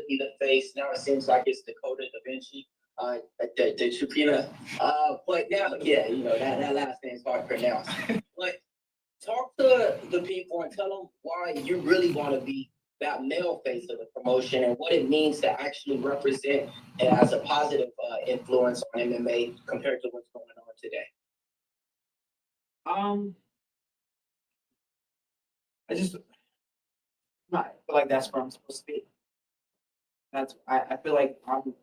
be the face. Now it seems like it's Dakota Da Vinci, the Chupina. But now, yeah, that last name is hard to pronounce. But talk to the people and tell them why you really want to be that male face of the promotion and what it means to actually represent as a positive influence on MMA compared to what's going on today. I just I feel like that's where I'm supposed to be. I feel like I'm the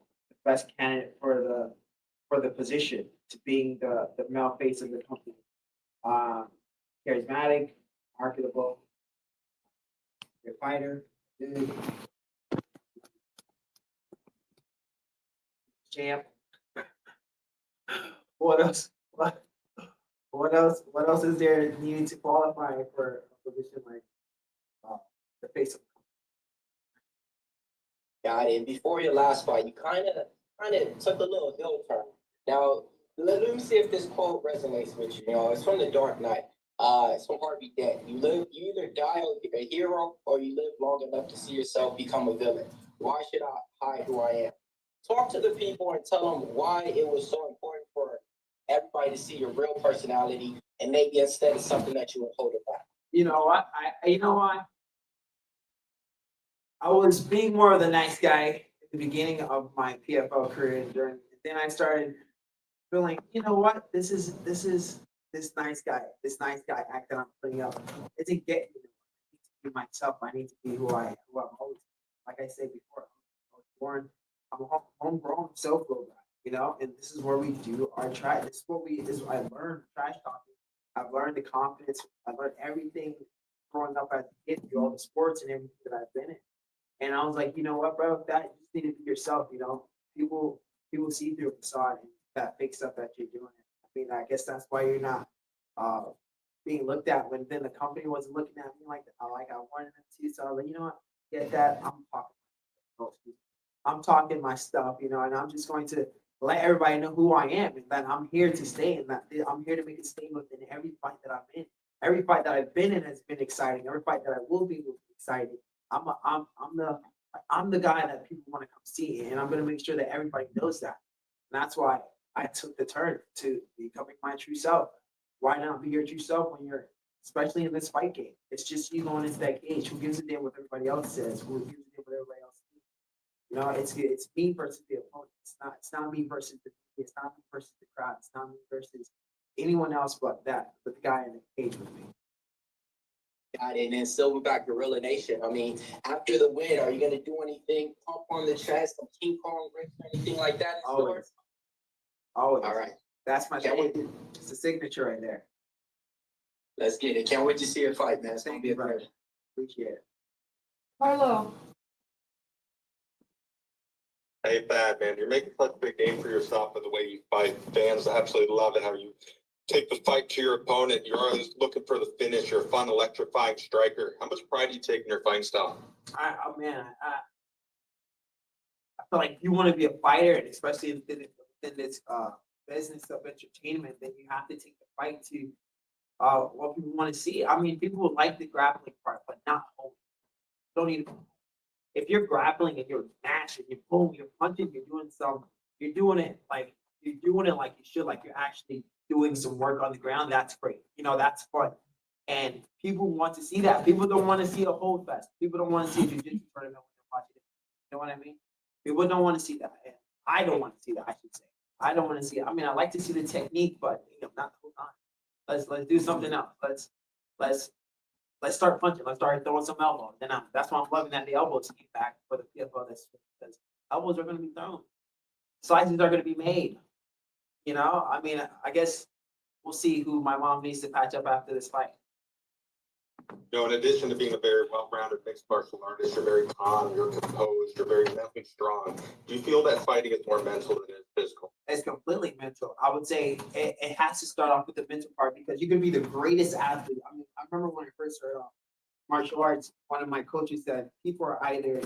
best candidate for the position to being the male face of the company. Charismatic, marketable, a fighter, dude, champ. What else? What else? What else is there needed to qualify for a position like the face of? Got it. And before your last fight, you kind of took a little hill turn. Now, let me see if this quote resonates with you. It's from The Dark Knight. It's from Harvey Dent. You either die a hero or you live long enough to see yourself become a villain. Why should I hide who I am? Talk to the people and tell them why it was so important for everybody to see your real personality, and maybe instead of something that you would hold it back. You know what? You know what? I was being more of the nice guy at the beginning of my PFL career, and then I started feeling, you know what? This nice guy act that I'm putting up. It didn't get me. I need to be myself. I need to be who I'm always. Like I said before, I was born. I'm a homegrown self-grown guy, and this is where we do our trash. This is I learned trash talking. I've learned the confidence. I've learned everything growing up as a kid through all the sports and everything that I've been in. And I was like, you know what, bro, that you just need to be yourself, People see through the facade and that fake stuff that you're doing. I mean, I guess that's why you're not being looked at when then the company wasn't looking at me like I wanted them to. So I was like, you know what, get that. I'm talking my stuff, and I'm just going to let everybody know who I am and that I'm here to stay and that I'm here to make a statement in every fight that I'm in. Every fight that I've been in has been exciting. Every fight that I will be exciting. I'm the guy that people want to come see, and I'm going to make sure that everybody knows that. And that's why I took the turn to becoming my true self. Why not be your true self when you're, especially in this fight game? It's just you going into that cage. Who gives a damn what everybody else says? Who gives a damn what everybody else thinks? It's me versus the opponent. It's not me versus it's not me versus the crowd. It's not me versus anyone else but the guy in the cage with me. Got it. And then Silverback Gorilla Nation. I mean, after the win, are you going to do anything, pump on the chest, some King Kong grip, anything like that? Always. All right. That's my thing. It's a signature right there. Let's get it. Can't wait to see your fight, man. It's going to be a pleasure. Appreciate it. Carlo. Hey, Thad, man, you're making such a big name for yourself and the way you fight. Fans absolutely love it, how you take the fight to your opponent. You're always looking for the finish. You're a fun, electrifying striker. How much pride do you take in your fighting style? I feel like you want to be a fighter, and especially in this business of entertainment, then you have to take the fight to what people want to see. I mean, people would like the grappling part, but not home. Don't need to. If you're grappling and you're mashing, you're pulling, you're punching, you're doing it like you should, like you're actually doing some work on the ground. That's great. That's fun. And people want to see that. People don't want to see a hold fest. People don't want to see a jiu-jitsu tournament when they're watching it. You know what I mean? People don't want to see that. And I don't want to see that, I should say. I don't want to see it. I mean, I like to see the technique, but not the whole time. Let's do something else. Let's start punching. Let's start throwing some elbows. Then that's why I'm loving that the elbows came back for the PFL. Because elbows are going to be thrown. Slices are going to be made. I mean, I guess we'll see who my mom needs to patch up after this fight. In addition to being a very well-rounded mixed martial artist, you're very calm, you're composed, you're very mentally strong. Do you feel that fighting is more mental than it is physical? It's completely mental. I would say it has to start off with the mental part because you can be the greatest athlete. I mean, I remember when I first started off martial arts, one of my coaches said people are either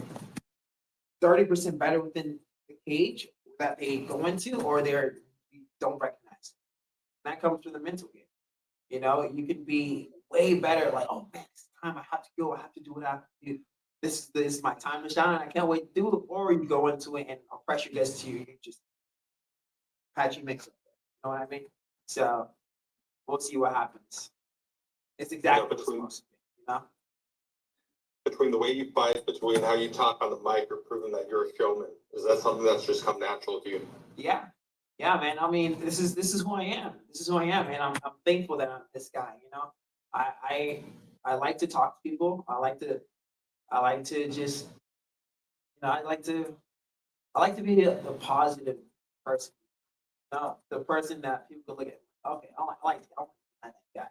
30% better within the cage that they go into or you don't recognize. And that comes from the mental game. You can be way better, like, oh man, it's time I have to go, I have to do what I have to do. this is my time to shine. I can't wait to do it. Or you go into it and pressure gets to you, you just patchy mix up. You know what I mean? So we'll see what happens. It's exactly what it's supposed to be, you know? Between the way you fight, between how you talk on the mic, you're proving that you're a showman. Is that something that's just come natural to you? Yeah. Yeah, man. I mean, this is who I am. This is who I am, and I'm thankful that I'm this guy, you know. I like to talk to people. I like to just, you know, I like to be the positive person. You know, the person that people can look at. Okay, I like that guy.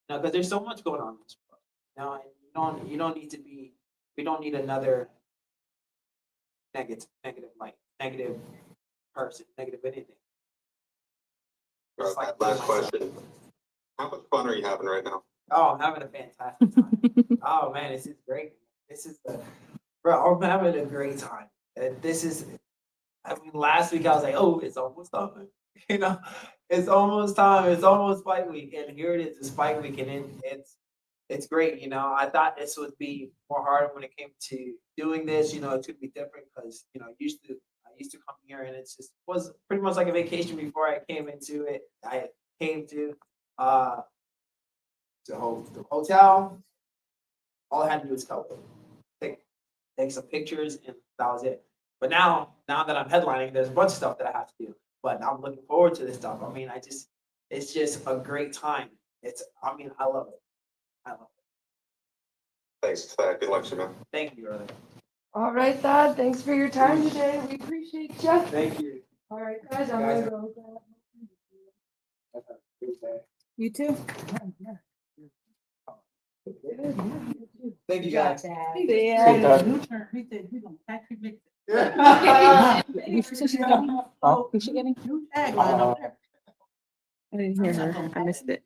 You know, because there's so much going on in this world. You know, and you don't need to be. We don't need another negative person, negative anything. All Just right, like last being myself. question. How much fun are you having right now? Oh, I'm having a fantastic time. Oh man, this is great. Bro, I'm having a great time. And this is, I mean, last week I was like, oh, it's almost time. You know, it's almost time. It's almost fight week, and here it is. It's fight week, and it's great. You know, I thought this would be more hard when it came to doing this. You know, it could be different because I used to come here, and it's just was pretty much like a vacation before I came into it. I came to uh the hotel. All I had to do was take some pictures, and that was it. But now that I'm headlining, there's a bunch of stuff that I have to do. But I'm looking forward to this stuff. I mean, it's just a great time. I love it. I love it. Thanks, Thad. Good luck to you, man. Thank you, brother. All right, Thad, thanks for your time today. We appreciate you. Thank you. All right, guys, I'm Guys, gonna go. You too. Thank you, guys. See ya. You turn, he said, we gonna tax you mix it. You should get it. Oh, You should get it. new tagline up there. I didn't hear her. I missed it.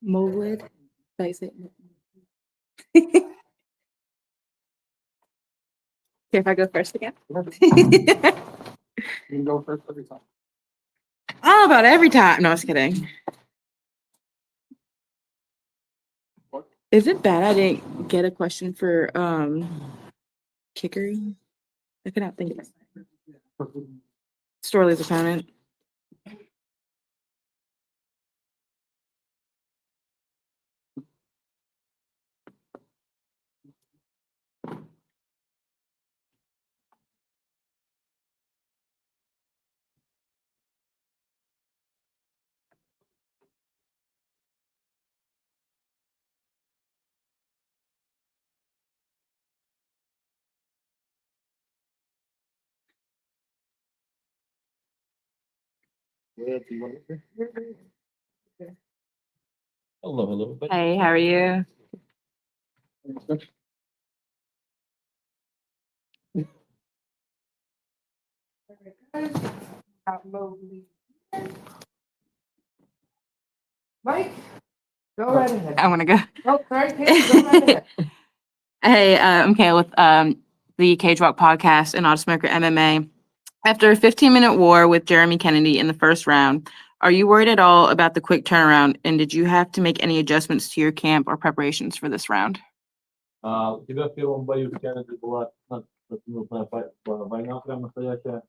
Mowood. That's it. Here, if I go first again. You can go first every time. Oh, about every time. No, I was kidding. Is it bad I didn't get a question for kickering? I could not think of it. Storley's opponent. Hello. Hey, how are you? Mike, go right ahead. I want to go. Oh, sorry, Kate, go right ahead. Hey, I'm Kayla with the Cage Walk podcast and Autosmoker MMA. After a 15-minute war with Jeremy Kennedy in the first round, are you worried at all about the quick turnaround? And did you have to make any adjustments to your camp or preparations for this round? У тебя в первом бою с Кеннеди была 15-минутная война прям настоящая.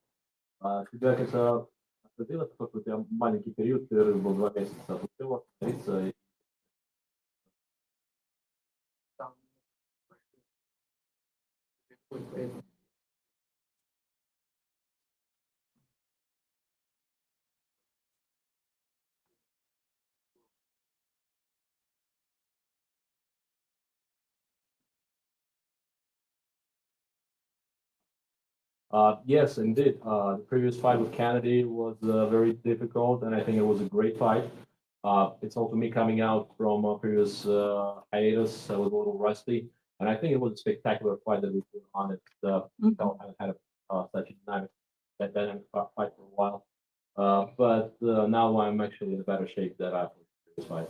Тебя это остановило, потому что у тебя маленький период, перерыв был 2 месяца. Успел восстановиться. Yes, indeed. The previous fight with Kennedy was very difficult, and I think it was a great fight. It's also me coming out from a previous hiatus. I was a little rusty, and I think it was a spectacular fight that we put on it. I had such a dynamic fight for a while, but now I'm actually in a better shape than after this fight.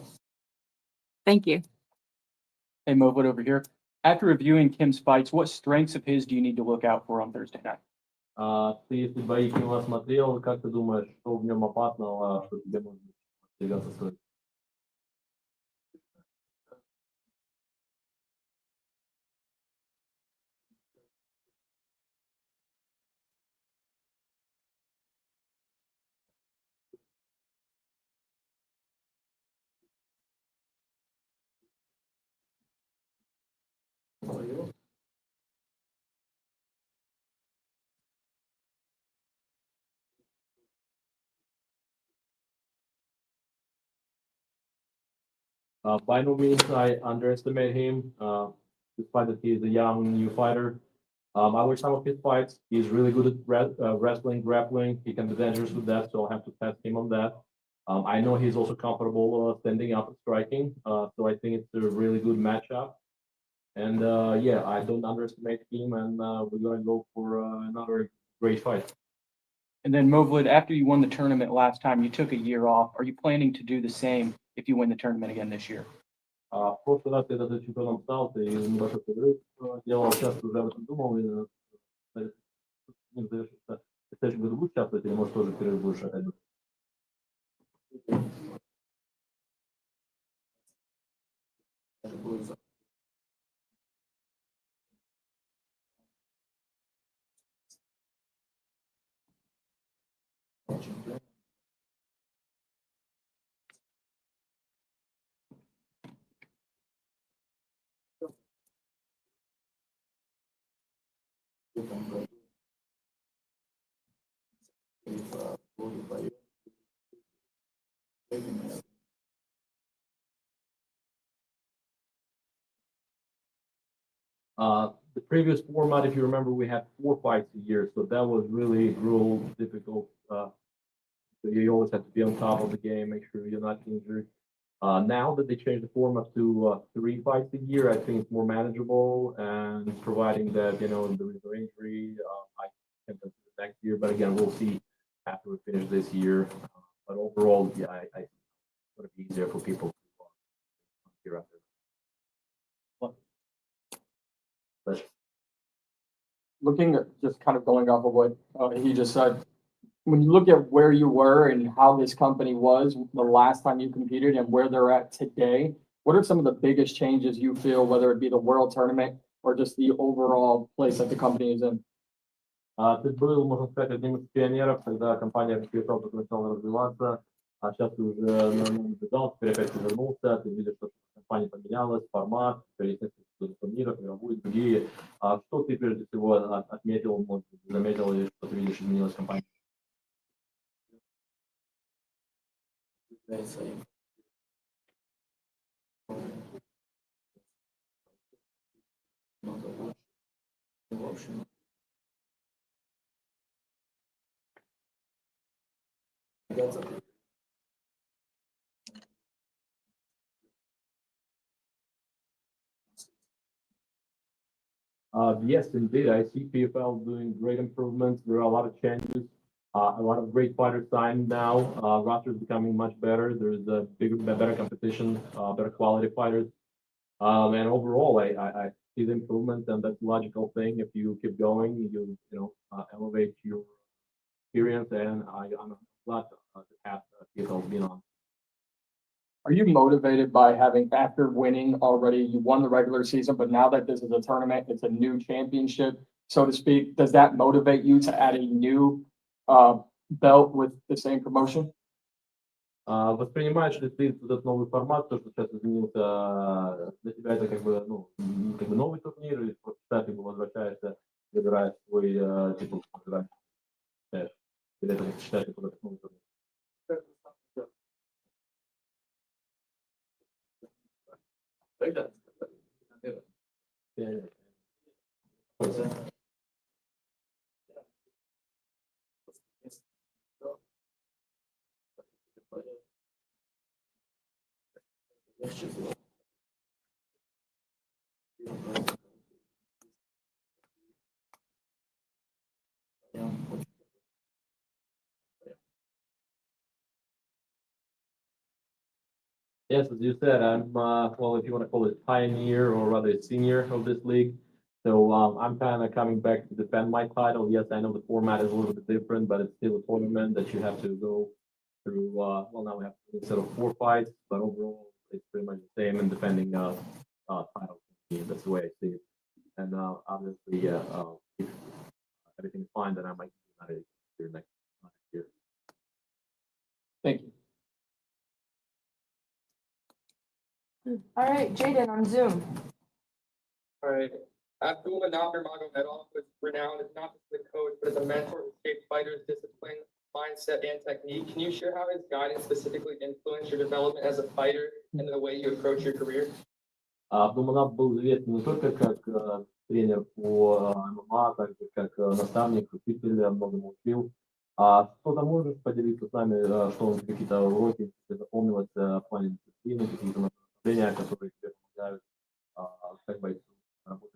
Thank you. Hey, Mowood over here. After reviewing Kim's fights, what strengths of his do you need to look out for on Thursday night? Ты, если бои Кима смотрел, как ты думаешь, что в нем опасного, что тебе нужно двигаться стоит? By no means I underestimate him, despite that he is a young new fighter. I watched some of his fights. He's really good at wrestling, grappling. He can be dangerous with that, so I'll have to test him on that. I know he's also comfortable standing up and striking, so I think it's a really good matchup. And yeah, I don't underestimate him, and we're going to go for another great fight. And then Movlid, after you won the tournament last time, you took a year off. Are you planning to do the same if you win the tournament again this year? В прошлый раз, когда ты чемпионом стал, ты небольшой перерыв делал, сейчас уже об этом думал, и завершится. В следующем году будешь участвовать или, может, тоже перерыв будешь опять? The previous format, if you remember, we had 4 fights a year, so that was really real difficult. So you always have to be on top of the game, make sure you're not injured. Now that they changed the format to 3 fights a year, I think it's more manageable, and providing that there is no injury, I can consider next year. But again, we'll see after we finish this year. But overall, yeah, I think it's going to be easier for people to year after. Looking at just kind of going off of what he just said, when you look at where you were and how this company was the last time you competed and where they're at today, what are some of the biggest changes you feel, whether it be the World Tournament or just the overall place that the company is in? Ты был, можно сказать, одним из пионеров, когда компания PFL только начала развиваться, а сейчас ты уже наблюдал, теперь опять ты вернулся, ты видишь, что компания поменялась, формат, есть несколько турниров, мировые, другие. Что ты прежде всего отметил, может быть, заметил, или что ты видишь, изменилась компания? Yes, indeed. I see PFL doing great improvements. There are a lot of changes. A lot of great fighters signed now. Roster is becoming much better. There's a better competition, better quality fighters. And overall, I see the improvement, and that's a logical thing. If you keep going, you elevate your experience, and I'm glad to have PFL been on. Are you motivated by having, after winning already, you won the regular season, but now that this is a tournament, it's a new championship, so to speak, does that motivate you to add a new belt with the same promotion? Воспринимаешь ли ты этот новый формат, то, что сейчас изменился, для тебя это как бы новый турнир, или просто ты возвращаешься, выбираешь свой титул, или это считаешь как новый турнир? Yes, as you said, I'm, well, if you want to call it pioneer or rather a senior of this league. So I'm kind of coming back to defend my title. Yes, I know the format is a little bit different, but it's still a tournament that you have to go through. Well, now we have instead of 4 fights, but overall it's pretty much the same in defending title. That's the way I see it. And obviously, if everything's fine, then I might do another year next year. Thank you. All right, Jaden on Zoom. All right. Abdul Nurmagomedov was renowned as not just a coach, but as a mentor who shaped fighters' discipline, mindset, and technique. Can you share how his guidance specifically influenced your development as a fighter and the way you approach your career? Абдулманап был известен не только как тренер по ММА, также как наставник, учитель, многому учил. А что-то можешь поделиться с нами, что он какие-то уроки тебе запомнилось в плане дисциплины, какие-то направления, которые тебе помогают как бойцу работать?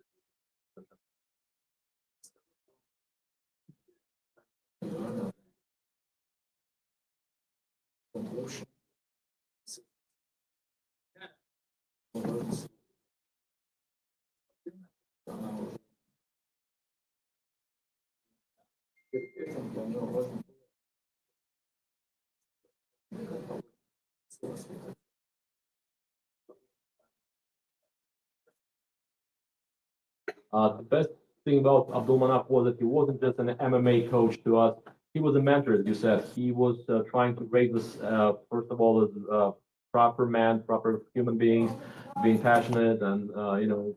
The best thing about Abdulmanap was that he wasn't just an MMA coach to us. He was a mentor, as you said. He was trying to raise us, first of all, as proper man, proper human beings, being passionate and,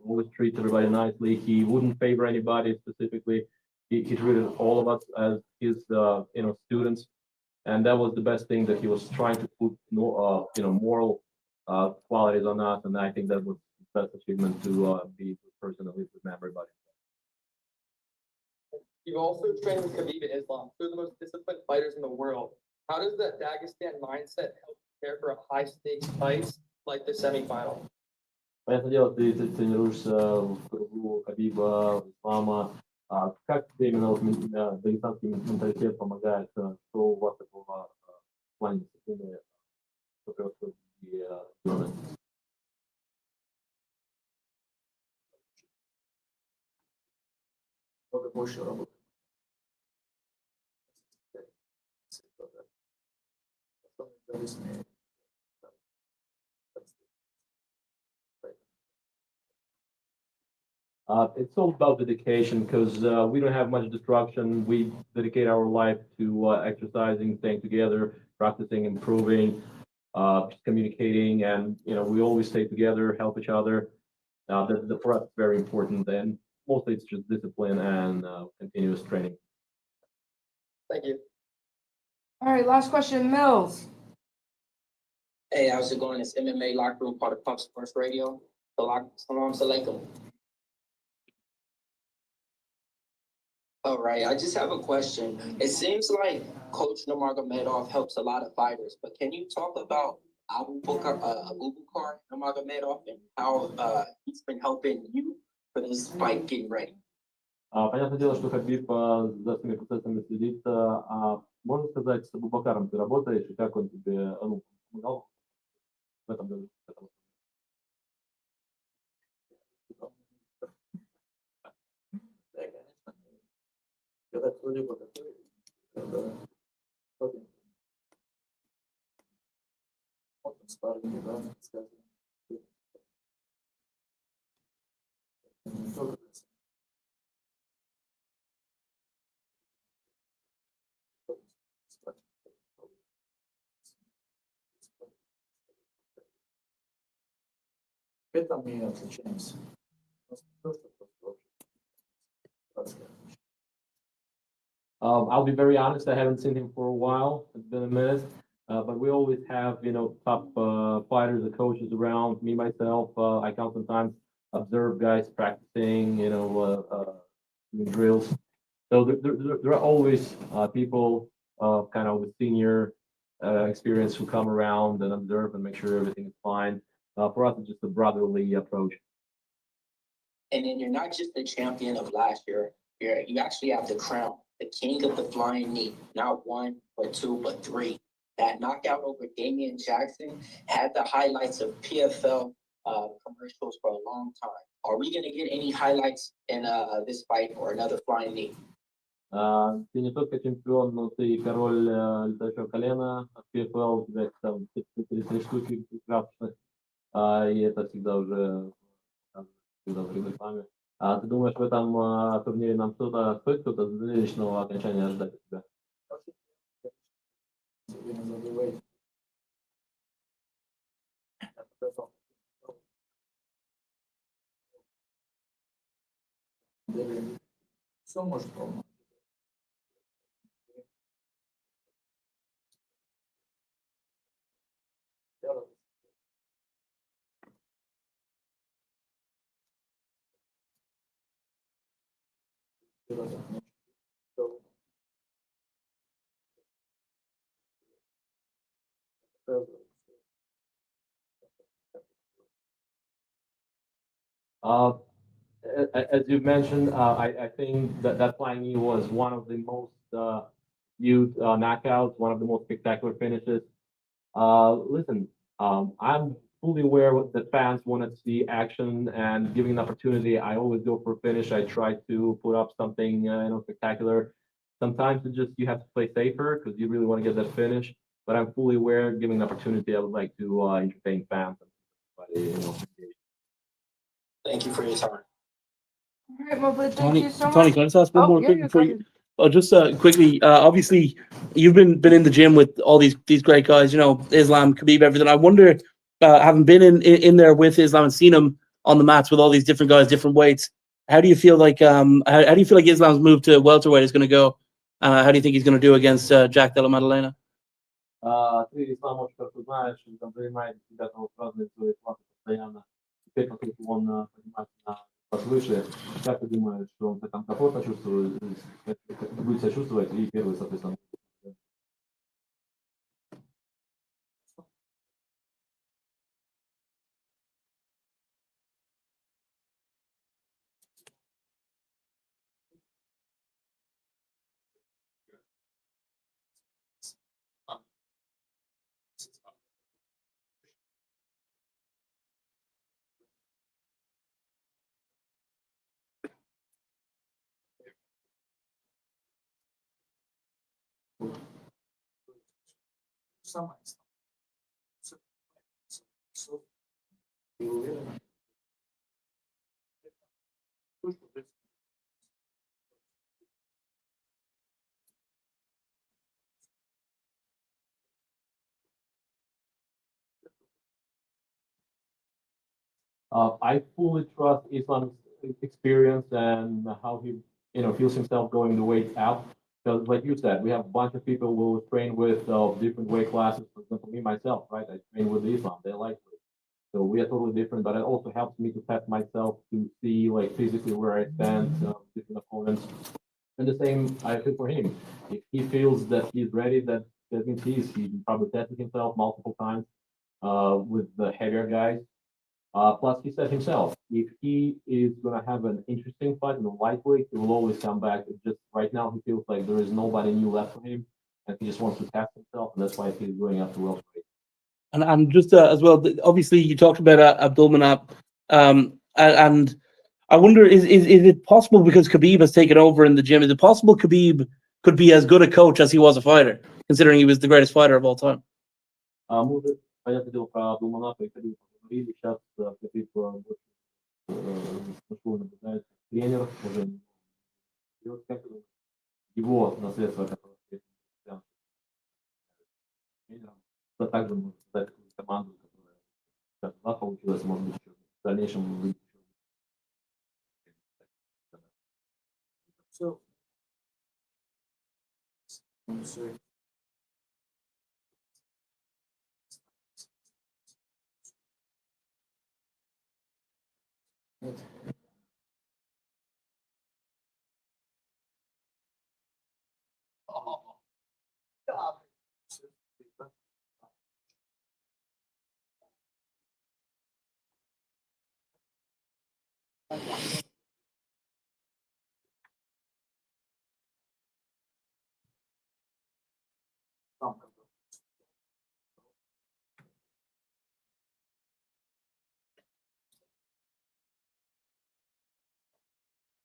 always treat everybody nicely. He wouldn't favor anybody specifically. He treated all of us as his, students. And that was the best thing, that he was trying to put, moral qualities on us. And I think that was the best achievement to be the person that lives with everybody. You've also trained with Khabib and Islam, two of the most disciplined fighters in the world. How does that Dagestan mindset help prepare for a high-stakes fight like the semifinal? Понятное дело, ты тренируешься в кругу Хабиба, Ислама. Как тебе именно дагестанский менталитет помогает? Что у вас такого в плане дисциплины, что происходит в регионе? Много больше работы. It's all about dedication, because we don't have much distraction. We dedicate our life to exercising, staying together, practicing, improving, communicating, and we always stay together, help each other. The for us is very important, and mostly it's just discipline and continuous training. Thank you. All right, last question, Mills. Hey, how's it going? It's MMA Locker Room, part of Pump Sports Radio. Salam alaikum. All right, I just have a question. It seems like Coach Nurmagomedov helps a lot of fighters, but can you talk about Abubakar Nurmagomedov and how he's been helping you for this fight getting ready? Понятное дело, что Хабиб за всеми процессами следит. Можно сказать, с Абубакаром ты работаешь, и как он тебе помогал в этом году? Когда кто-либо готовит, он спарринги, да, сказано. Это мы отличаемся. I'll be very honest, I haven't seen him for a while. It's been a minute. But we always have, top fighters and coaches around. Me, myself, I can sometimes observe guys practicing, doing drills. So there are always people kind of with senior experience who come around and observe and make sure everything is fine. For us, it's just a brotherly approach. And then you're not just the champion of last year. You actually have the crown, the king of the flying knee. Not one or two, but three. That knockout over Damian Jackson had the highlights of PFL commercials for a long time. Are we going to get any highlights in this fight or another flying knee? Ты не только чемпион, но ты и король летающего колена в PFL, у тебя там 33 штуки красных, и это всегда уже в рекламе. Ты думаешь, в этом турнире нам что-то стоит, что-то зрелищного окончания ожидать от тебя? So much problem. Uh, as you mentioned, I think that flying knee was one of the most viewed knockouts, one of the most spectacular finishes. Listen, I'm fully aware that fans want to see action and giving an opportunity. I always go for a finish. I try to put up something spectacular. Sometimes it just you have to play safer because you really want to get that finish. But I'm fully aware, giving an opportunity, I would like to entertain fans. But, Thank you for your time. All right, Mobley, thank Tony, you so Tony, much. can I just ask one Oh, more yeah, quick yeah, before go you? ahead. Just quickly, obviously, you've been in the gym with all these great guys, you know, Islam, Khabib, everything. I wonder, having been in there with Islam and seen him on the mats with all these different guys, different weights, how do you feel like how do you feel like Islam's move to welterweight is going to go? How do you think he's going to do against Jack Della Maddalena? Ты сам как ты знаешь, он занимает себя там разные свои классы постоянно. Теперь, поскольку он понимательно подвыше, как ты думаешь, что он там комфортно чувствует, будет себя чувствовать, и первый, соответственно. I fully trust Islam's experience and how he, feels himself going the weight out. Because, like you said, we have a bunch of people who train with different weight classes. For example, me myself, right? I train with Islam. They like it. So we are totally different, but it also helps me to test myself to see, like, physically where I stand, different opponents. And the same, I feel for him. If he feels that he's ready, that means he probably tested himself multiple times with the heavier guys. Plus, he said himself, if he is going to have an interesting fight in the lightweight, he will always come back. It's just right now, he feels like there is nobody new left for him, and he just wants to test himself, and that's why he's going up to welterweight. And just as well, obviously, you talked about Abdulmanap, and I wonder, is it possible because Khabib has taken over in the gym? Is it possible Khabib could be as good a coach as he was a fighter, considering he was the greatest fighter of all time? Может, понятное дело, про Абдулманафа и Кhabib поговорили. Сейчас Кhabib больше наблюдает тренер, уже идет, как его наследство, которое тренером, это также может создать команду, которая как у нас получилось, может быть, еще в дальнейшем выйдет. So.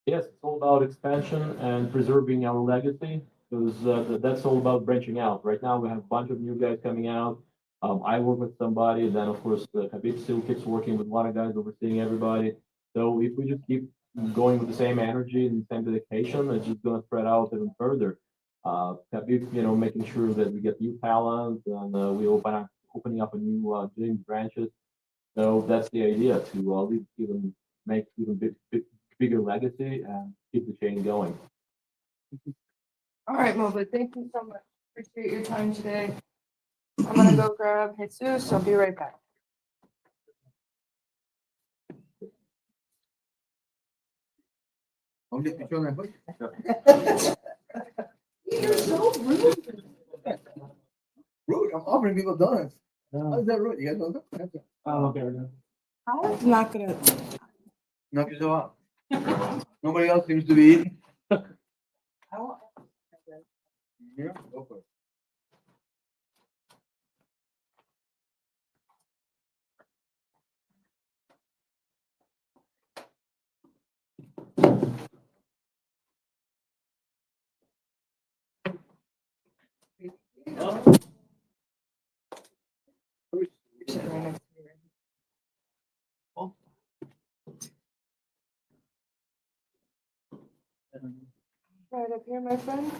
Yes, it's all about expansion and preserving our legacy because that's all about branching out. Right now, we have a bunch of new guys coming out. I work with somebody, then of course, Khabib still keeps working with a lot of guys, overseeing everybody. So if we just keep going with the same energy and same dedication, it's just going to spread out even further. Khabib, making sure that we get new talent and we opening up a new gym branches. So that's the idea to make even bigger legacy and keep the chain going. All right, Mobley, thank you so much. Appreciate your time today. I'm gonna go grab Jesus. I'll be right back. You're so rude. Rude. I'm offering people donuts. How is that rude? You guys want them? Oh, okay. I'm not gonna. Knock yourself out. Nobody else seems to be eating. Yeah, go for it. Right up here, my friend.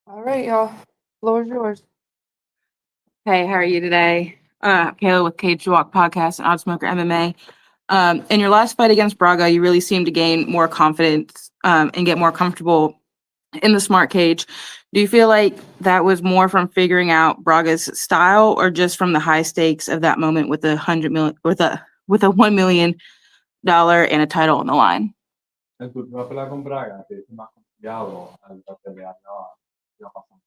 All right, y'all. Floor is yours. Hey, how are you today? Kayla with Cage to Walk Podcast and Oddsmoker MMA. In your last fight against Braga, you really seemed to gain more confidence and get more comfortable in the smart cage. Do you feel like that was more from figuring out Braga's style or just from the high stakes of that moment with a $1 million and a title on the line? En tu última pelea con Braga, te hice más confiado al pelear la pasada.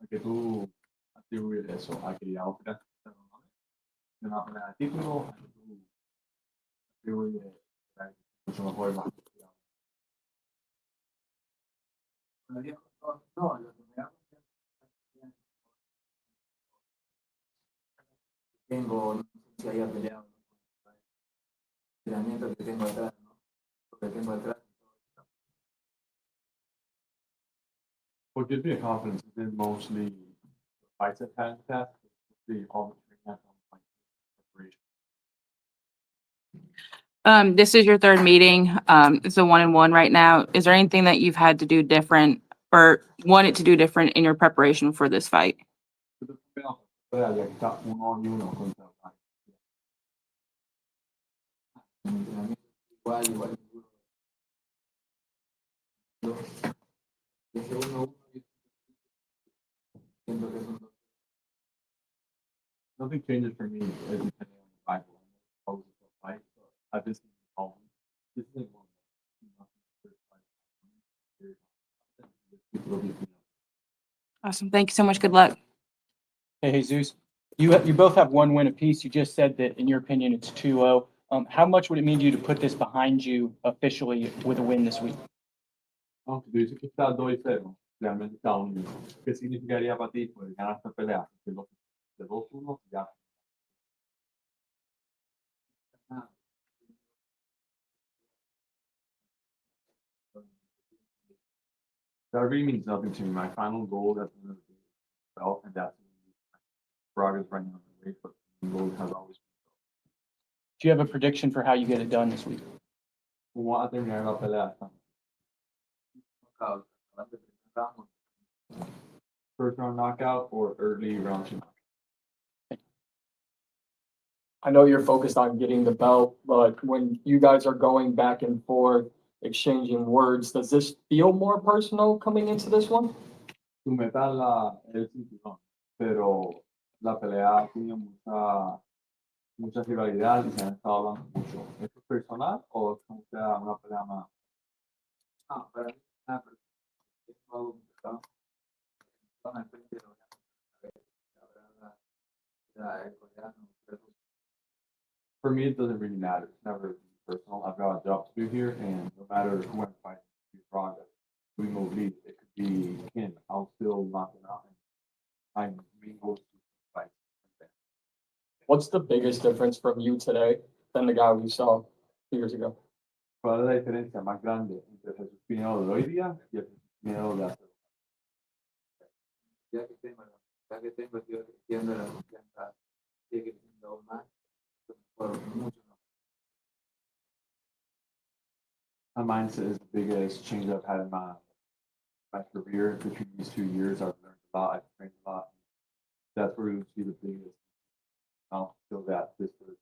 ¿A que tú atribuyes eso? ¿A que ya operaste de una pelea de título? ¿A que tú atribuyes mucho mejor y más confiado? No, lo que me da tengo, no sé si haya peleado, el entrenamiento que tengo atrás, ¿no? Porque tengo atrás. What gives me confidence is in mostly the fights I've had in the past, the all the training I've done, like preparation. This is your third meeting. It's a 1-1 right now. Is there anything that you've had to do different or wanted to do different in your preparation for this fight? Pero pelea ya que está 1-1 contra Braga. El entrenamiento igual. Ese 1-1, siento que son dos. Nothing changes for me as depending on the fight. I was a fight, but I've just been calm. This isn't one. Awesome. Thank you so much. Good luck. Hey, Jesus, you both have one win apiece. You just said that, in your opinion, it's 2-0. How much would it mean to you to put this behind you officially with a win this week? Aunque tú dices que está 2-0, realmente está 1-1. ¿Qué significaría para ti poder ganar esta pelea? Que de 2-1 ya. That really means nothing to me. My final goal at the end of the day is belt, and that's Braga's running on the way, but the goal has always Do you have a prediction for how you get it done this week? been a terminar la pelea. First round knockout or early round 2. I know you're focused on getting the belt, but when you guys are going back and forth, exchanging words, does this feel more personal coming into this one? Tu meta el cinturón, pero la pelea tiene mucha rivalidad y se han estado hablando mucho. ¿Esto es personal o es como sea una pelea más? Para mí, es algo complicado. Solamente lo el coreano, pero For me, it doesn't really matter. It's never personal. I've got a job to do here, and no matter who I'm fighting, it could be Braga, we move lead. It could be Ken. I'll still knock him out. I'm being able to fight. What's the biggest difference from you today than the guy we saw 2 years ago? ¿Cuál es la diferencia más grande entre Jesús Pinedo de hoy día y el Jesús Pinedo de hace? ya que tengo, estoy creciendo la confianza, sigue creciendo aún más. My mindset is the biggest change I've had in my career. Between these 2 years, I've learned a lot, I've trained a lot. That's where you see the biggest, I'll feel that this is.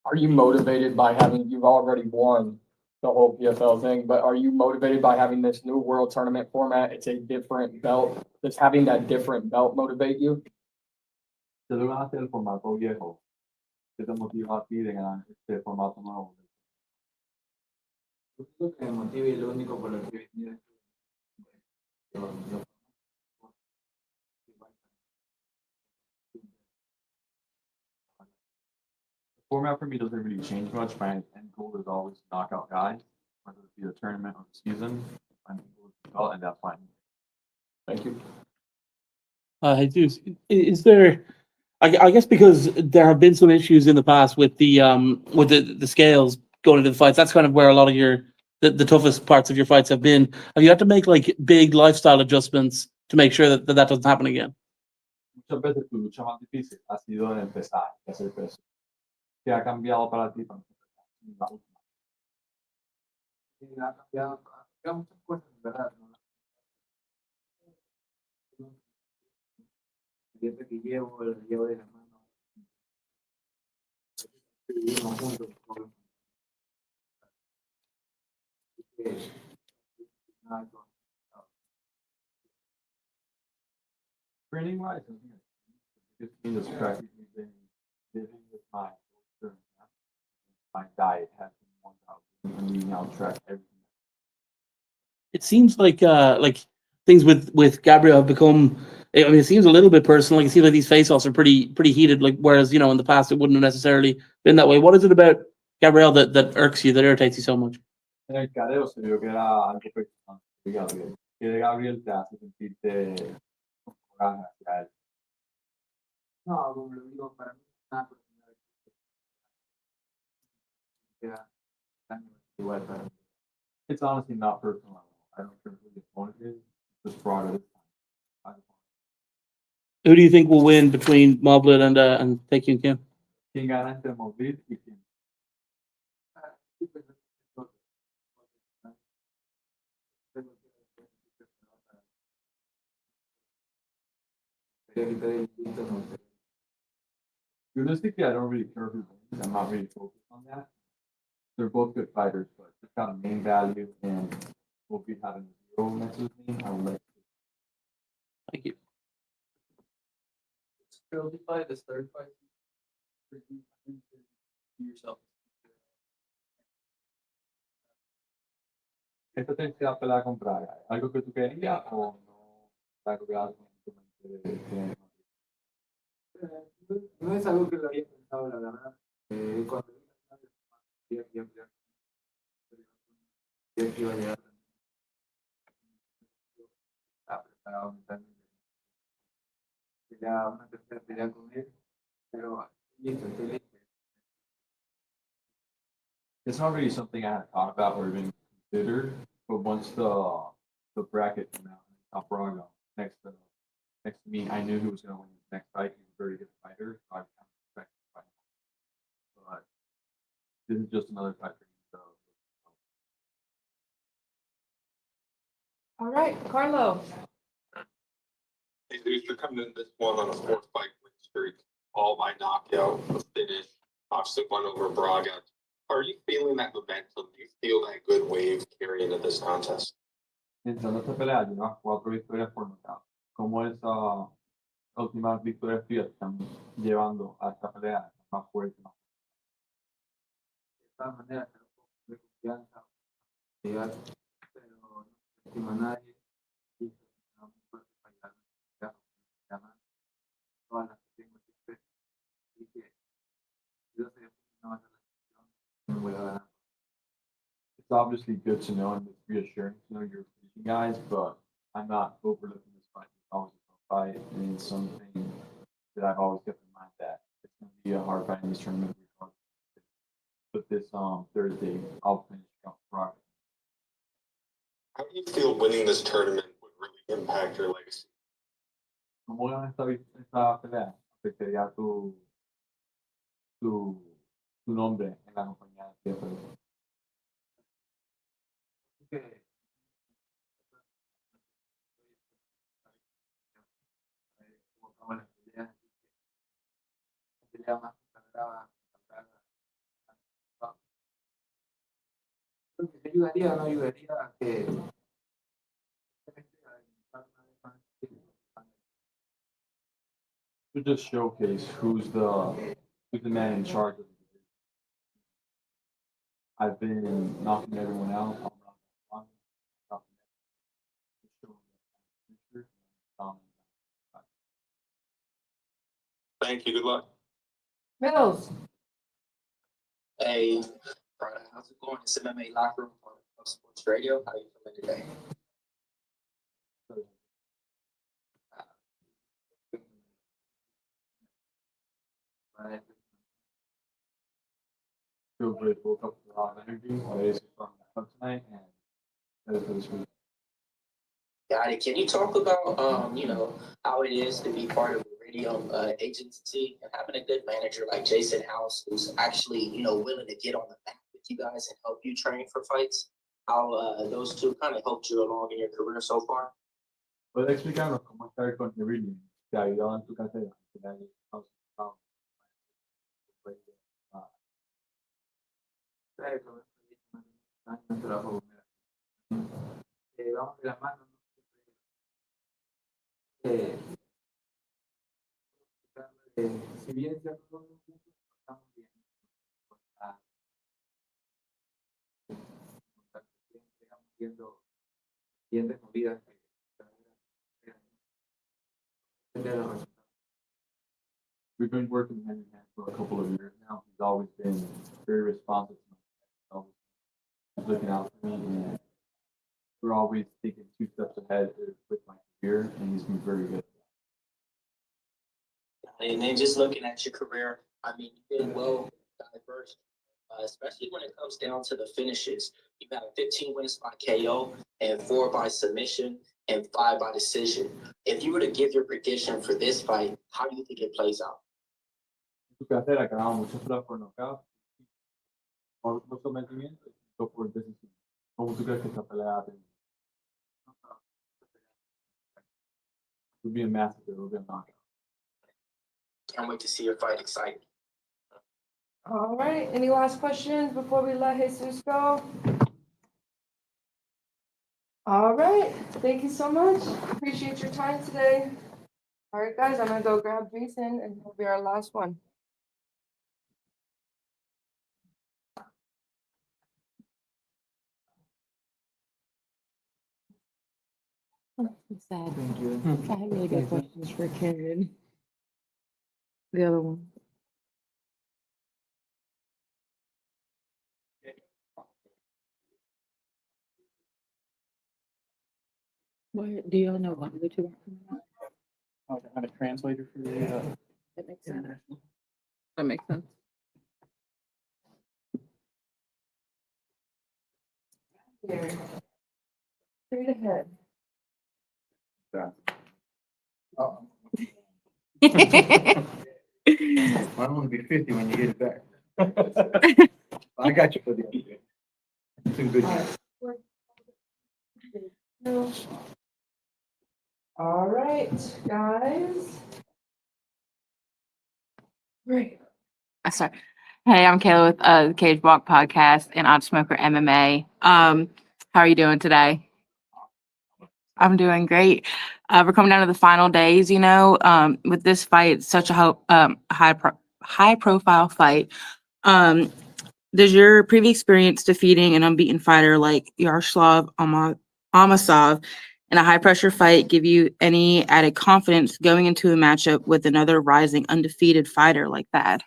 Are you motivated by having, you've already won the whole PFL thing, but are you motivated by having this new world tournament format? It's a different belt. Does having that different belt motivate you? Te lo ganaste el formato viejo. ¿Qué te motiva a ti de ganar este formato nuevo? Lo único que me motiva y lo único por lo que he venido es Format for me doesn't really change much. My end goal is always to knock out guys, whether it be the tournament or the season. My end goal is to belt, and that's fine. Thank you. Jesus, is there? I guess because there have been some issues in the past with the scales going into the fights. That's kind of where a lot of the toughest parts of your fights have been. Have you had to make like big lifestyle adjustments to make sure that doesn't happen again? Muchas veces tu lucha más difícil ha sido en empezar y hacer peso. ¿Qué ha cambiado para ti? La última? ha cambiado muchas cosas, ¿verdad? ¿No? Siempre que llevo de la mano. Vivimos juntos. Training wise, I think the biggest thing is practically been living with my diet has been more about and we now track everything. It seems like things with Gabriel have become. I mean, it seems a little bit personal. Like it seems like these face-offs are pretty heated. Like whereas in the past it wouldn't have necessarily been that way. What is it about Gabriel that irks you, that irritates you so much? En el careo se vio que era algo personal de Gabriel. Que de Gabriel te hace sentirte con coraje hacia él. No, como lo digo, para mí nada personal. Queda igual para mí. It's honestly not personal. I don't care who the opponent is. Just brought it. Who do you think will win between Moblet and Taking and Kim? ¿Quién gana entre Mobil y quién? Realistically, I don't really care who wins. I'm not really focused on that. They're both good fighters, but just kind of main value and we'll be having zero next to me. I would like to. Thank you. Trilogy fight, this third fight. Yourself. ¿Esta te da pelea con Braga? ¿Algo que tú querías o no? Algo que algo que No es algo que lo había pensado, la verdad. Cuando vi que iba a llegar, estaba preparado mentalmente. Quería una tercera pelea con él, pero listo, estoy listo. It's not really something I had thought about or even considered, but once the bracket came out, top Braga next to me, I knew he was going to win his next fight. He's a very good fighter, so I kind of expected to fight. But this is just another fight for me. So. All right, Carlo. Hey, dude, you're coming in this one on a 4-fight win streak, all by knockout, a finish, obviously one over Braga. Are you feeling that momentum? Do you feel that good wave carrying into this contest? Entrando esta pelea, llevas 4 victorias por nocaut. ¿Cómo esa última victoria tuyas están llevando a esta pelea más fuerte? De todas maneras, tengo un poco de confianza, pero no estima a nadie. Y no muy fuerte para ganar todas las que tengo siempre. Así que yo sé que no va a ser la excepción, no voy a ganar. It's obviously good to know and it's reassuring to know you're beating guys, but I'm not overlooking this fight. It's always a tough fight, and it's something that I've always kept in mind that it's going to be a hard fight in this tournament. But this Thursday, I'll finish up Braga. How do you feel winning this tournament would really impact your legacy? ¿Cómo ganas esta pelea? Afectaría tu nombre en la compañía de PFL. que como acabo las peleas, la pelea más consagrada, creo que te ayudaría o no ayudaría a que To just showcase who's the man in charge of the division. I've been knocking everyone out. I'm not one, knocking everyone out. Thank you. Good luck. Mills. Hey, Prada, how's it going? It's MMA Locker Room on Sports Radio. How you feeling today? Feel great, woke up with a lot of energy, ready to start tonight, and ready for this week. Got it. Can you talk about, how it is to be part of a radio agency and having a good manager like Jason House, who's actually, willing to get on the mat with you guys and help you train for fights? How those two kind of helped you along in your career so far? ¿Puedes explicarnos cómo estar con Irene? ¿Te ha ayudado en tu carrera? ¿Te ha ayudado? Claro, no trabajo vamos de la mano, ¿no? Si bien ya no estamos bien, estamos viendo siguientes movidas que We've been working hand in hand for a couple of years now. He's always been very responsive to me. Always looking out for me, and we're always thinking 2 steps ahead with my career, and he's been very good. And then just looking at your career, I mean, you've been well diverse, especially when it comes down to the finishes. You have 15 wins by KO and 4 by submission and 5 by decision. If you were to give your prediction for this fight, how do you think it plays out? En tu carrera ha ganado muchas pruebas por nocaut, por sometimiento y por decisión. ¿Cómo tú crees que esta pelea va a tener? It'll be a massacre. It'll be a knockout. Can't wait to see your fight. Excited. All right. Any last questions before we let Jesus go? All right. Thank you so much. Appreciate your time today. All right, guys, I'm gonna go grab Jason and he'll be our last one. Sad. I have really good questions for Karen. The other one. What, do y'all know why the two are coming out? Oh, to have a translator for the, That makes sense. That makes sense. Here. Straight ahead. Might only be 50 when you get it back. I got you for the other day. Too good. All right, guys. Great. Sorry. Hey, I'm Kayla with the Cage Walk podcast and Odd Smoker MMA. How are you doing today? I'm doing great. We're coming down to the final days, with this fight, it's such a high profile fight. Does your previous experience defeating an unbeaten fighter like Yaroslav Amasov in a high pressure fight give you any added confidence going into a matchup with another rising undefeated fighter like that?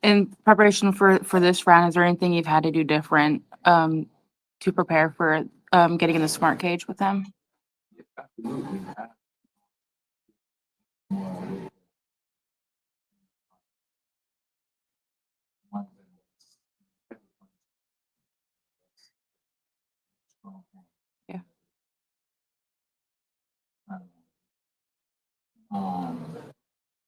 In preparation for this round, is there anything you've had to do different to prepare for getting in the smart cage with them? Absolutely.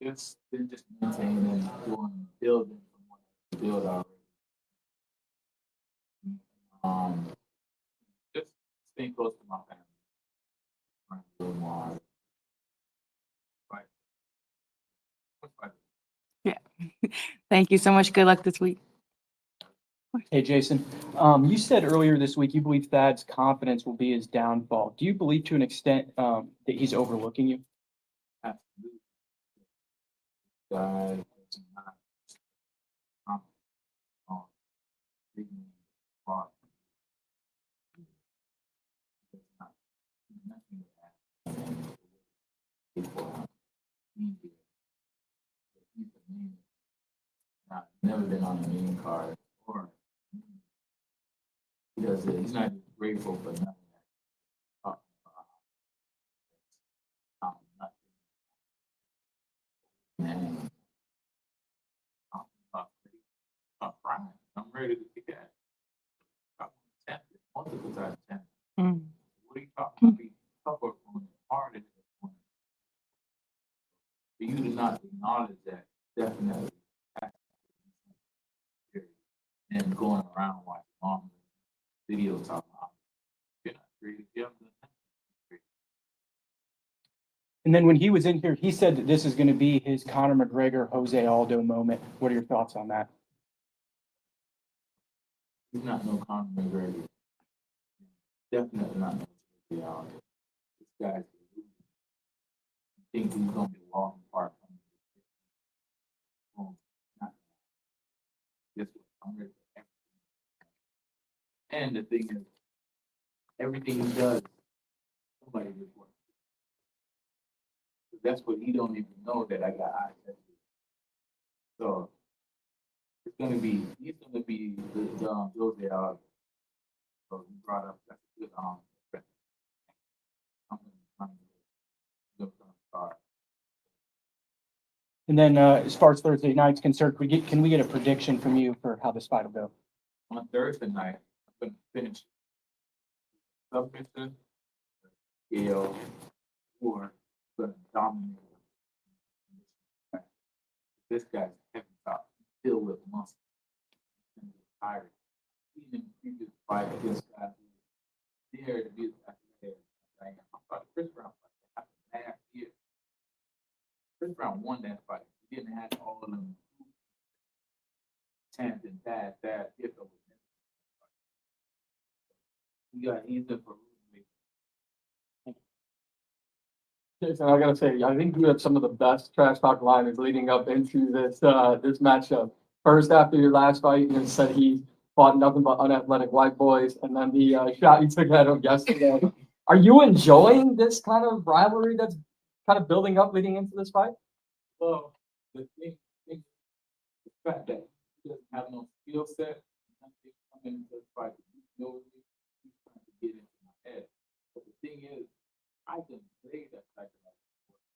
It's been just maintaining, doing, building from what I build already. Just staying close to my family. Trying to build more. Right. Thank you so much. Good luck this week. Hey, Jason, you said earlier this week you believe Thad's confidence will be his downfall. Do you believe to an extent that he's overlooking you? Absolutely. God is not on big part. There's not nothing that happens before he's here. He's the main. Not never been on the main card or he does it. He's not grateful for nothing. Man, I'm ready to kick ass. Multiple times. What are you talking about? Be tougher on hard at this point. For you to not acknowledge that, definitely. And going around watching mom videos talking about you're not crazy. And then when he was in here, he said that this is going to be his Conor McGregor, Jose Aldo moment. What are your thoughts on that? He's not no Conor McGregor. Definitely not no Jose Aldo. This guy's think he's gonna be walking apart from guess what? I'm ready for everything. And the thing is, everything he does, somebody reports. That's what he don't even know that I got eyes at. So it's gonna be he's gonna be the Jose Aldo. So you brought up that's a good I'm gonna start. And then as far as Thursday night's concerned, can we get a prediction from you for how this fight will go? On Thursday night, I'm gonna finish submission, Gale, or gonna dominate. This guy's heavy top, filled with muscle, and he's tired. Even in the previous fight against guys who were there to be the head. I thought the first round fight happened last year. First round won that fight. He didn't have all of them chanting that if over. He's in for Jason, I gotta say, I think you had some of the best trash talk liners leading up into this this matchup. First, after your last fight, you said he fought nothing but unathletic white boys, and then the shot you took at him yesterday. Are you enjoying this kind of rivalry that's kind of building up leading into this fight? well, the thing, the fact that he doesn't have no skill set, nothing coming into the fight. He's trying to get into my head. But the thing is, I can play that type of sport.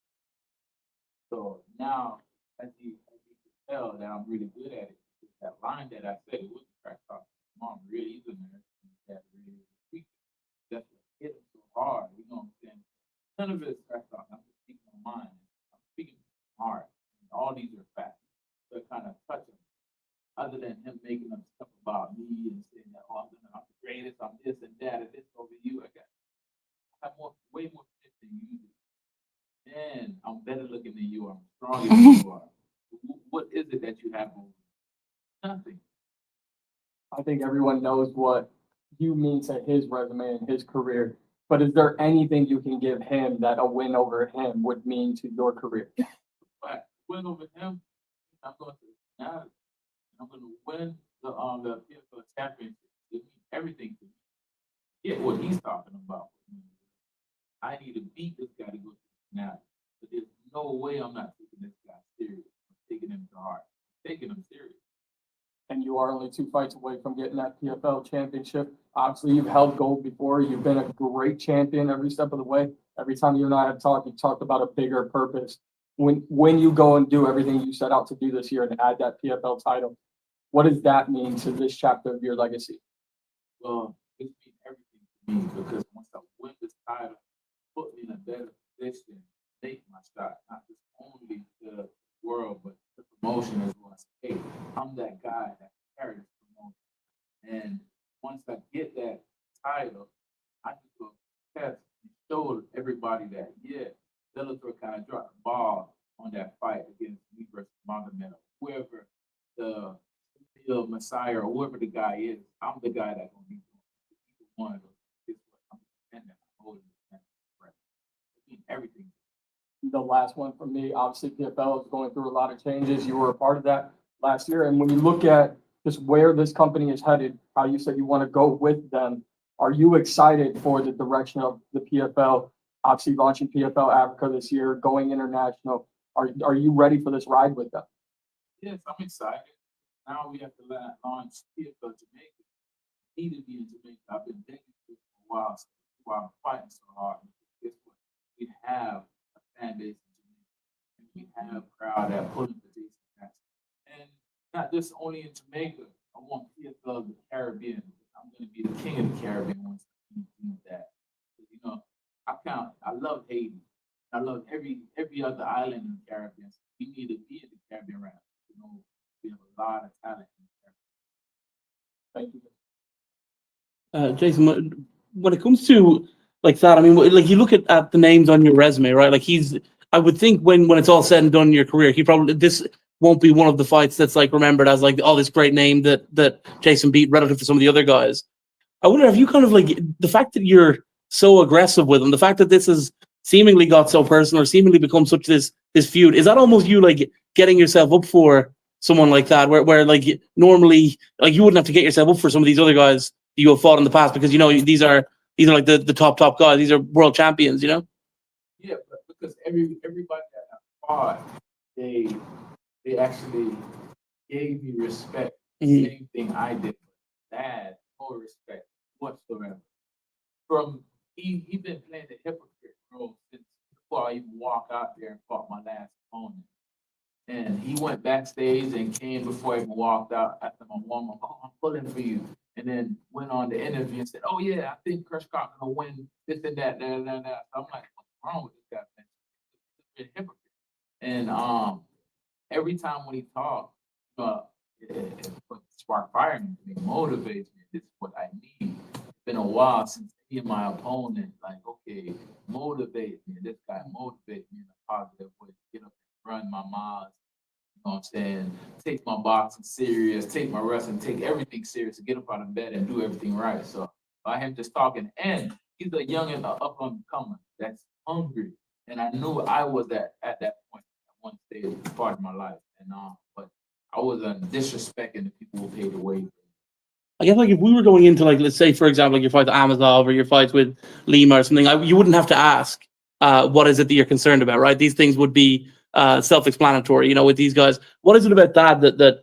So now, as he can tell that I'm really good at it, that line that I said it was trash talk. Mom really is in there. That really speak. That's what hit him so hard. You know what I'm saying? None of it is trash talk. I'm just speaking my mind. I'm speaking hard. All these are facts. So it kind of touch him. Other than him making up stuff about me and saying that, oh, I'm the greatest, I'm this and that, and this over you. I have way more shit than you do. And I'm better looking than you are. I'm stronger than you are. What is it that you have over me? Nothing. I think everyone knows what you mean to his resume and his career. But is there anything you can give him that a win over him would mean to your career? But win over him, I'm going to now I'm going to win the PFL championship. It means everything to me. Get what he's talking about. I need to beat this guy to go to the finale. But there's no way I'm not taking this guy serious. I'm taking him to heart. I'm taking him serious. And you are only 2 fights away from getting that PFL championship. Obviously, you've held gold before. You've been a great champion every step of the way. Every time you and I have talked, you talked about a bigger purpose. When you go and do everything you set out to do this year and add that PFL title, what does that mean to this chapter of your legacy? Well, it means everything to me because once I win this title, put me in a better position, make my shot, not just promotion as well. I say, hey, I'm that guy that carries this promotion. And once I get that title, I just go test and show everybody that, yeah, Bellator kind of dropped the ball on that fight against me versus Magomed, whoever the Messiah or whoever the guy is. I'm the guy that's gonna be one of those. Is what I'm defending. I'm holding it. Right. I mean, everything. The last one from me, obviously PFL is going through a lot of changes. You were a part of that last year. And when you look at just where this company is headed, how you said you want to go with them, are you excited for the direction of the PFL? Obviously launching PFL Africa this year, going international. Are you ready for this ride with them? Yes, I'm excited. Now we have to launch PFL Jamaica. Need to be in Jamaica. I've been begging for this for a while I'm fighting so hard. Guess what? We have a fan base in Jamaica. And we have a crowd that put in the Jason match. And not just only in Jamaica. I want PFL of the Caribbean. I'm gonna be the king of the Caribbean once I do that. You know, I love Haiti. I love every other island in the Caribbean. So we need to be in the Caribbean right now. You know, we have a lot of talent in the Caribbean. Thank you. Jason, when it comes to like that, I mean, like you look at the names on your resume, right? Like I would think when it's all said and done in your career, this won't be one of the fights that's like remembered as like, oh, this great name that Jason beat relative to some of the other guys. I wonder if you kind of like the fact that you're so aggressive with him, the fact that this has seemingly got so personal or seemingly become such this feud, is that almost you like getting yourself up for someone like that, where like normally like you wouldn't have to get yourself up for some of these other guys you have fought in the past because you know these are like the top guys, these are world champions, you know? Yeah, but because everybody that I fought, they actually gave me respect. Same thing I did. That no respect whatsoever. From he been playing the hypocrite role since before I even walked out there and fought my last opponent. And he went backstage and came before I even walked out after my warm up. Oh, I'm pulling for you. And then went on the interview and said, oh yeah, I think Chris Scott gonna win this and that. So I'm like, what's wrong with this guy, man? He's a hypocrite. And every time when he talks, it spark fire in me, it motivates me. This is what I need. It's been a while since me and my opponent, like, okay, motivate me. This guy motivates me in a positive way. Get up and run my miles. You know what I'm saying? Take my boxing serious, take my wrestling, take everything serious to get up out of bed and do everything right. So by him just talking, and he's a young and up and comer that's hungry. And I knew I was at that point at one stage part of my life. And but I wasn't disrespecting the people who paid the way. I guess like if we were going into like, let's say for example, like your fight with Amazov or your fights with Lima or something, you wouldn't have to ask what is it that you're concerned about, right? These things would be self-explanatory, you know, with these guys. What is it about that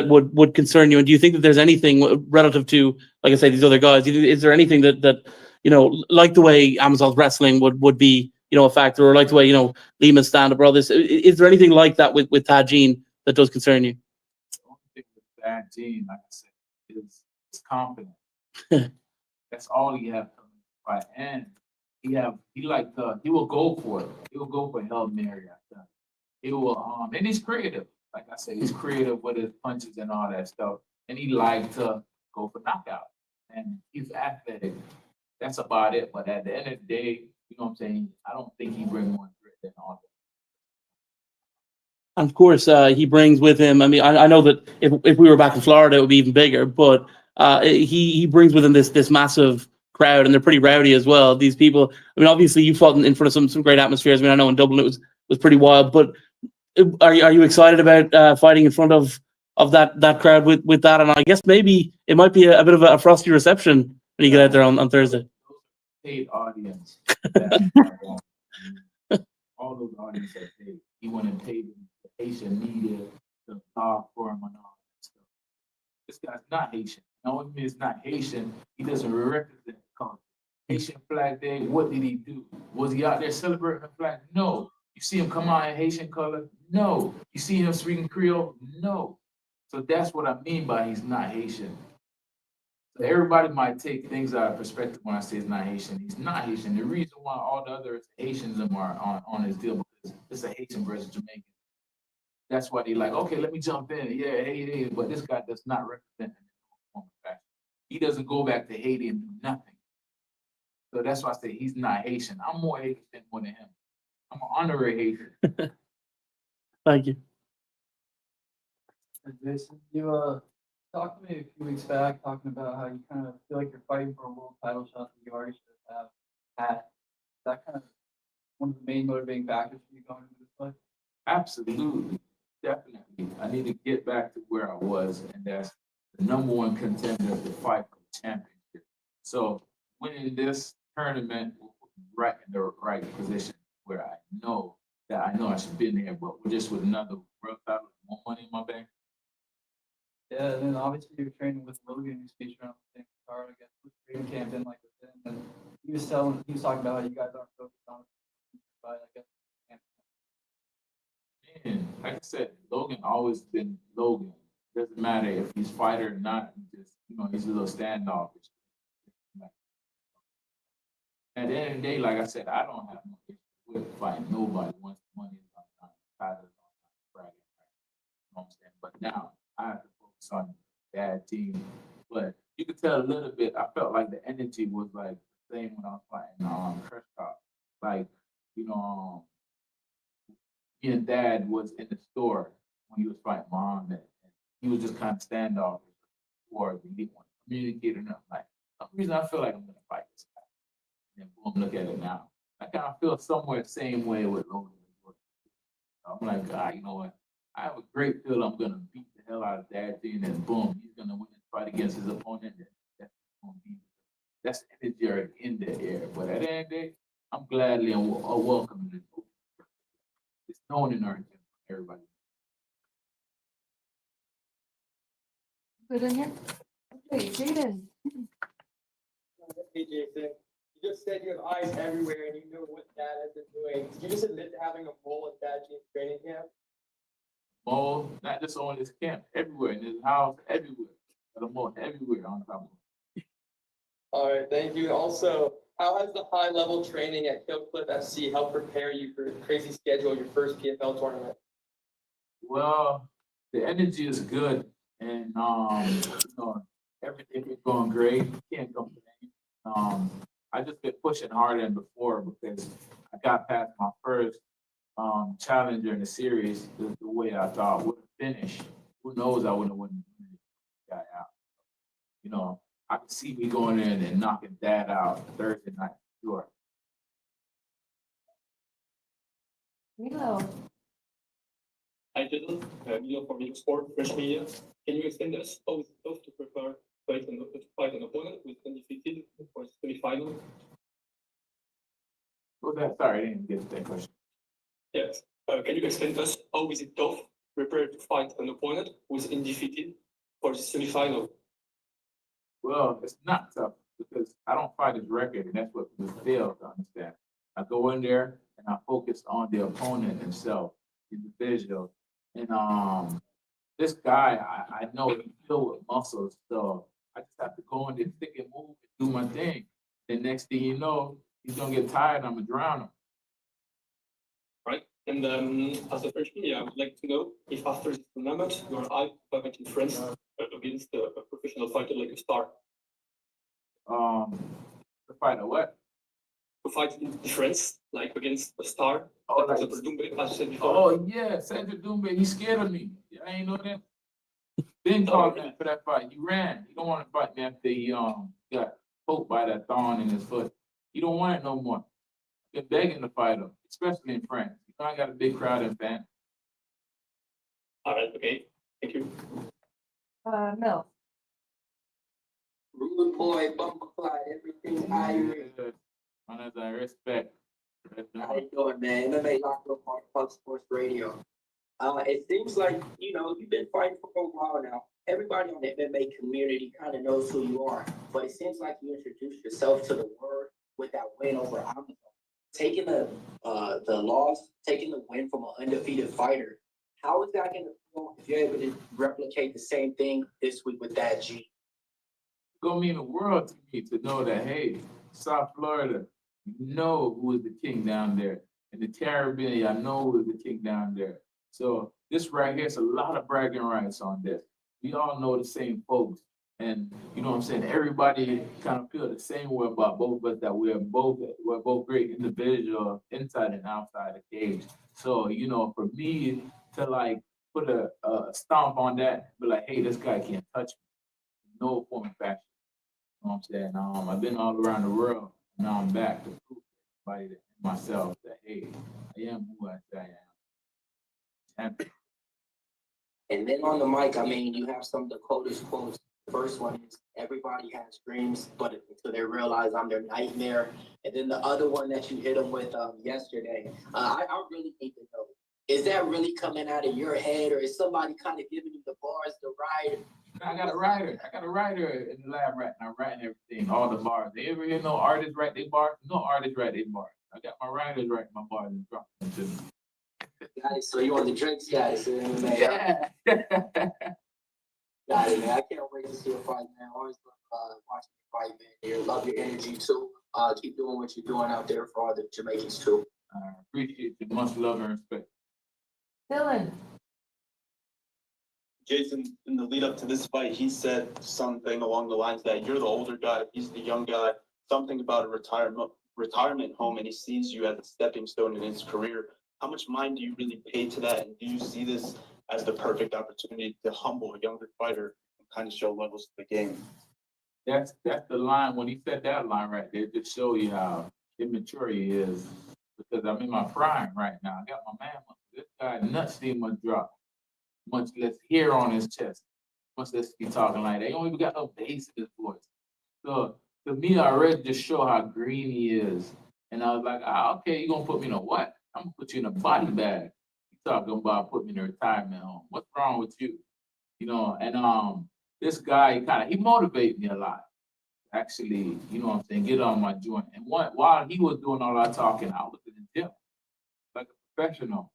would concern you? And do you think that there's anything relative to, like I say, these other guys? Is there anything that you know, like the way Amazon's wrestling would be, you know, a factor, or like the way, you know, Lima's stand-up or all this? Is there anything like that with Tajin that does concern you? The only thing with Tajin, like I said, is confidence. That's all he has to fight. And he will go for it. He will go for Hail Mary. He will and he's creative. Like I said, he's creative with his punches and all that stuff. And he likes to go for knockout. And he's athletic. That's about it. But at the end of the day, you know what I'm saying? I don't think he brings more grit than all that. And of course, he brings with him. I mean, I know that if we were back in Florida, it would be even bigger. But he brings with him this massive crowd, and they're pretty rowdy as well. These people. I mean, obviously, you fought in front of some great atmospheres. I mean, I know in Dublin it was pretty wild. But are you excited about fighting in front of that crowd with that? And I guess maybe it might be a bit of a frosty reception when you get out there on Thursday. Paid audience. All those audience are paid. He wanted to pay the Haitian media to talk for him and all that stuff. This guy's not Haitian. Now, what means not Haitian, he doesn't represent the culture. Haitian Flag Day, what did he do? Was he out there celebrating the flag? No. You see him come out in Haitian color? No. You see him speaking Creole? No. So that's what I mean by he's not Haitian. So everybody might take things out of perspective when I say he's not Haitian. He's not Haitian. The reason why all the other Haitians are on his deal because it's a Haitian versus Jamaican. That's why they like, okay, let me jump in. Yeah, hey, but this guy does not represent him. He doesn't go back to Haiti and do nothing. So that's why I say he's not Haitian. I'm more Haitian more than him. I'm an honorary Haitian. Thank you. Jason, you talked to me a few weeks back talking about how you kind of feel like you're fighting for a world title shot that you already should have had. Is that kind of one of the main motivating factors for you going into this fight? Absolutely, definitely. I need to get back to where I was, and that's the number one contender to fight for the championship. So winning this tournament will put me right in the right position where I know I should be in there, but just with another world title, more money in my bank. Yeah, and then obviously you're training with Logan, who's featured on the same card, I guess, with training camp and like with him. And he was talking about how you guys aren't focused on it, but I guess. And like I said, Logan always been Logan. Doesn't matter if he's fighter or not. He's a little standoffish. At the end of the day, like I said, I don't have no issue with fighting nobody once the money is on Friday. You know what I'm saying? But now I have to focus on the bad team. But you could tell a little bit. I felt like the energy was like the same when I was fighting Crush Cop. Like, me and Dad was in the store when he was fighting Mom, and he was just kind of standoffish or he didn't want to communicate or nothing. Like, for some reason I feel like I'm gonna fight this guy. And then boom, look at it now. I kind of feel somewhere the same way with Logan. I'm like, God, you know what? I have a great feel I'm gonna beat the hell out of Dad, and then boom, he's gonna win this fight against his opponent. That's the energy already in the air. But at the end of the day, I'm gladly welcoming it. It's known in our gym, everybody. Good in here? Okay, Jaden. Hey Jason, you just said you have eyes everywhere and you know what Dad has been doing. Did you just admit to having a mole at Dad Jean's training camp? Mole, not just on this camp, everywhere, in this house, everywhere. Got a mole everywhere on top of it. All right, thank you. Also, how has the high level training at Hillcliff FC helped prepare you for the crazy schedule of your first PFL tournament? Well, the energy is good, and everything is going great. Can't complain. I just been pushing harder than before because I got past my first challenger in the series the way I thought would finish. Who knows? I wouldn't have won the guy out. I could see me going in and knocking Dad out Thursday night. Sure. Milo. Hi, Jason. Milo from Milo Sport, Fresh Media. Can you explain us how it's tough to prepare to fight an opponent with undefeated for the semifinal? What was that? Sorry, I didn't get that question. Yes. Can you explain to us how is it tough to prepare to fight an opponent who is undefeated for the semifinal? Well, it's not tough because I don't fight his record, and that's what we fail to understand. I go in there and I focus on the opponent himself, individual. And this guy, I know he's filled with muscles, so I just have to go in there, stick and move, and do my thing. The next thing you know, he's gonna get tired. I'm gonna drown him. Right. And as a French media, I would like to know if after this tournament you are back in France against a professional fighter like a star. To fight a what? To fight in France, like against a star. Oh, like like, Dumbe, as I said before. oh yeah, Cedric Doumbé, he's scared of me. I ain't know that. Been called that for that fight. He ran. He don't want to fight me after he got poked by that thorn in his foot. He don't want it no more. Been begging to fight him, especially in France. I got a big crowd in France. All right, okay. Thank you. Mel. Rude boy, bumper clyde, everything Irish. Honors and respect. How you doing, man? MMA Locked Up on Pub Sports Radio. It seems like, you've been fighting for a while now. Everybody on the MMA community kind of knows who you are, but it seems like you introduced yourself to the world with that win over Amazon. Taking the loss, taking the win from an undefeated fighter, how is that going to feel if you're able to replicate the same thing this week with that G? It's gonna mean the world to me to know that, hey, South Florida, you know who is the king down there. In the Caribbean, I know who is the king down there. So this right here is a lot of bragging rights on this. We all know the same folks. And you know what I'm saying? Everybody kind of feel the same way about both of us, that we're both great individuals inside and outside the cage. So, you know, for me to like put a stomp on that, be like, hey, this guy can't touch me. No form of fashion. You know what I'm saying? I've been all around the world. Now I'm back to prove to everybody that myself that hey, I am who I say I am. And then on the mic, I mean, you have some of the coldest quotes. The first one is everybody has dreams, but until they realize I'm their nightmare. And then the other one that you hit them with yesterday, I really need to know, is that really coming out of your head, or is somebody kind of giving you the bars to write? I got a writer in the lab right now, writing everything, all the bars. They ever hear no artists write their bars? No artists write their bars. I got my writers writing my bars and dropping them to me. Got it. So you on the drink status in MMA? Yeah. Got it, man. I can't wait to see a fight, man. Always love watching the fight, man. Here, love your energy too. Keep doing what you're doing out there for all the Jamaicans too. I appreciate you. Much love and respect. Dylan. Jason, in the lead up to this fight, he said something along the lines that you're the older guy, he's the young guy, something about a retirement home, and he sees you as a stepping stone in his career. How much mind do you really pay to that? And do you see this as the perfect opportunity to humble a younger fighter and kind of show levels to the game? That's the line. When he said that line right there, just show you how immature he is. Because I'm in my prime right now. I got my man. This guy nuts didn't much drop, much less hair on his chest, much less be talking like that. He don't even got no bass in his voice. So to me, I already just show how green he is. And I was like, okay, you gonna put me in a what? I'm gonna put you in a body bag. You talking about put me in a retirement home. What's wrong with you? You know, and this guy he motivated me a lot. Actually, you know what I'm saying, get on my joint. And while he was doing all that talking, I was in the gym like a professional.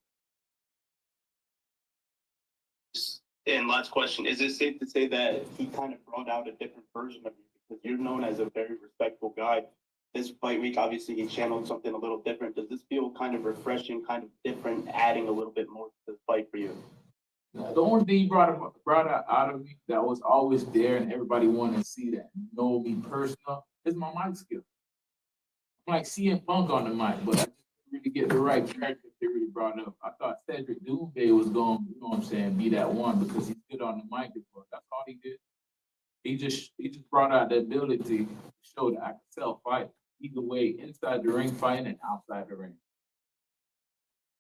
And last question, is it safe to say that he kind of brought out a different version of you? Because you're known as a very respectful guy. This fight week, obviously, he channeled something a little different. Does this feel kind of refreshing, kind of different, adding a little bit more to the fight for you? The only thing he brought out of me that was always there and everybody wanted to see that, know me personal, is my mic skill. I'm like CM Punk on the mic, but I didn't really get the right character they really brought up. I thought Cedric Doumbé was going, you know what I'm saying, be that one because he's good on the mic before. That's all he did. He just brought out the ability to show that I could sell fight either way, inside the ring fighting and outside the ring.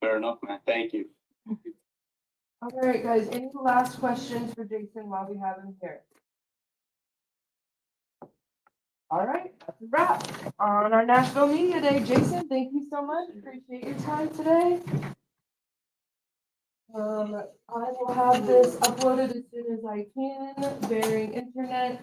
Fair enough, man. Thank you. All right, guys, any last questions for Jason while we have him here? All right, that's a wrap on our Nashville Media Day. Jason, thank you so much. Appreciate your time today. I will have this uploaded as soon as I can, bearing internet